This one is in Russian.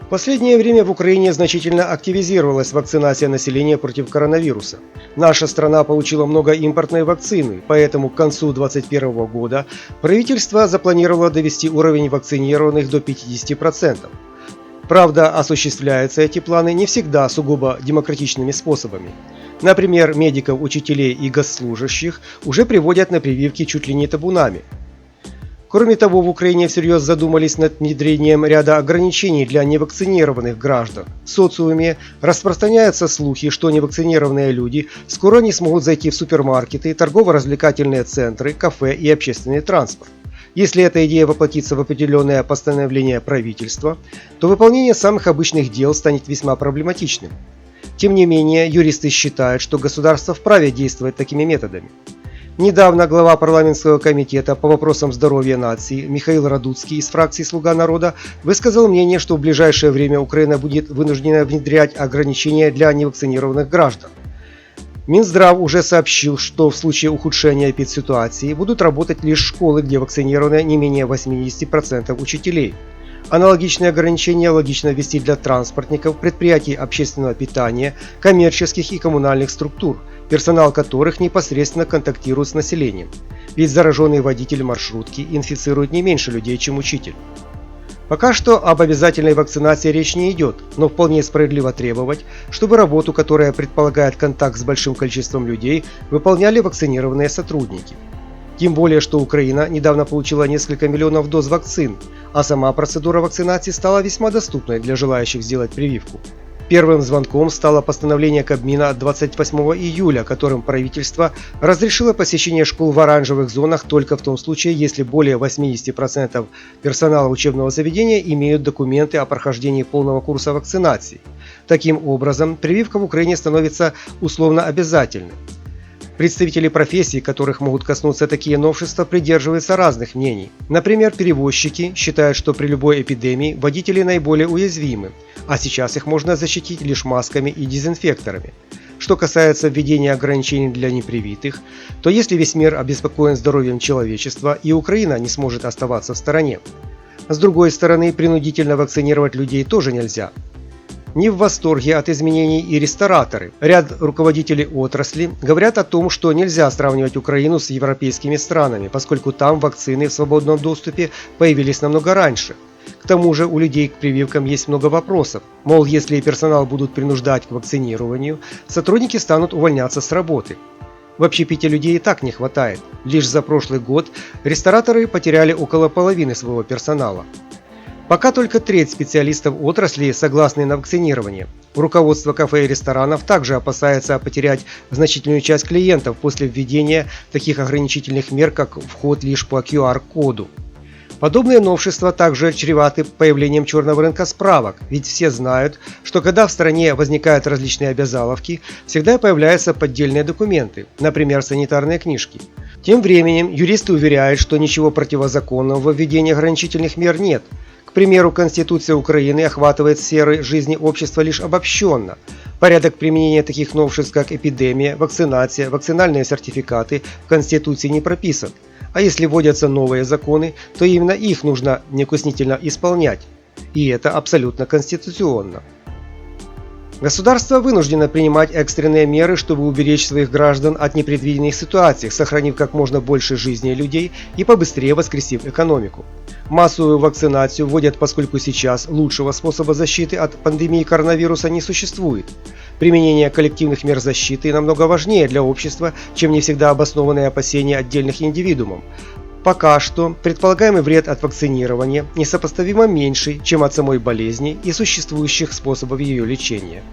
В последнее время в Украине значительно активизировалась вакцинация населения против коронавируса. Наша страна получила много импортной вакцины, поэтому к концу 2021 года правительство запланировало довести уровень вакцинированных до 50%. Правда, осуществляются эти планы не всегда сугубо демократичными способами. Например, медиков, учителей и госслужащих уже приводят на прививки чуть ли не табунами. Кроме того, в Украине всерьез задумались над внедрением ряда ограничений для невакцинированных граждан. В социуме распространяются слухи, что невакцинированные люди скоро не смогут зайти в супермаркеты, торгово-развлекательные центры, кафе и общественный транспорт. Если эта идея воплотится в определенное постановление правительства, то выполнение самых обычных дел станет весьма проблематичным. Тем не менее, юристы считают, что государство вправе действовать такими методами. Недавно глава парламентского комитета по вопросам здоровья нации Михаил Радуцкий из фракции «Слуга народа» высказал мнение, что в ближайшее время Украина будет вынуждена внедрять ограничения для невакцинированных граждан. Минздрав уже сообщил, что в случае ухудшения эпидситуации будут работать лишь школы, где вакцинированы не менее 80% учителей. Аналогичные ограничения логично ввести для транспортников, предприятий общественного питания, коммерческих и коммунальных структур, персонал которых непосредственно контактирует с населением. Ведь зараженный водитель маршрутки инфицирует не меньше людей, чем учитель. Пока что об обязательной вакцинации речь не идет, но вполне справедливо требовать, чтобы работу, которая предполагает контакт с большим количеством людей, выполняли вакцинированные сотрудники. Тем более, что Украина недавно получила несколько миллионов доз вакцин, а сама процедура вакцинации стала весьма доступной для желающих сделать прививку. Первым звонком стало постановление Кабмина от 28 июля, которым правительство разрешило посещение школ в оранжевых зонах только в том случае, если более 80% персонала учебного заведения имеют документы о прохождении полного курса вакцинации. Таким образом, прививка в Украине становится условно обязательной. Представители профессий, которых могут коснуться такие новшества, придерживаются разных мнений. Например, перевозчики считают, что при любой эпидемии водители наиболее уязвимы, а сейчас их можно защитить лишь масками и дезинфекторами. Что касается введения ограничений для непривитых, то если весь мир обеспокоен здоровьем человечества, и Украина не сможет оставаться в стороне. С другой стороны, принудительно вакцинировать людей тоже нельзя. Не в восторге от изменений и рестораторы. Ряд руководителей отрасли говорят о том, что нельзя сравнивать Украину с европейскими странами, поскольку там вакцины в свободном доступе появились намного раньше. К тому же у людей к прививкам есть много вопросов. Мол, если персонал будут принуждать к вакцинированию, сотрудники станут увольняться с работы. В общепите людей и так не хватает. Лишь за прошлый год рестораторы потеряли около половины своего персонала. Пока только треть специалистов отрасли согласны на вакцинирование. Руководство кафе и ресторанов также опасается потерять значительную часть клиентов после введения таких ограничительных мер, как вход лишь по QR-коду. Подобные новшества также чреваты появлением черного рынка справок, ведь все знают, что когда в стране возникают различные обязаловки, всегда появляются поддельные документы, например, санитарные книжки. Тем временем юристы уверяют, что ничего противозаконного в введении ограничительных мер нет. К примеру, Конституция Украины охватывает сферы жизни общества лишь обобщенно. Порядок применения таких новшеств, как эпидемия, вакцинация, вакцинальные сертификаты в Конституции не прописан. А если вводятся новые законы, то именно их нужно неукоснительно исполнять. И это абсолютно конституционно. Государство вынуждено принимать экстренные меры, чтобы уберечь своих граждан от непредвиденных ситуаций, сохранив как можно больше жизней людей и побыстрее воскресив экономику. Массовую вакцинацию вводят, поскольку сейчас лучшего способа защиты от пандемии коронавируса не существует. Применение коллективных мер защиты намного важнее для общества, чем не всегда обоснованные опасения отдельных индивидуумов. Пока что предполагаемый вред от вакцинирования несопоставимо меньше, чем от самой болезни и существующих способов ее лечения.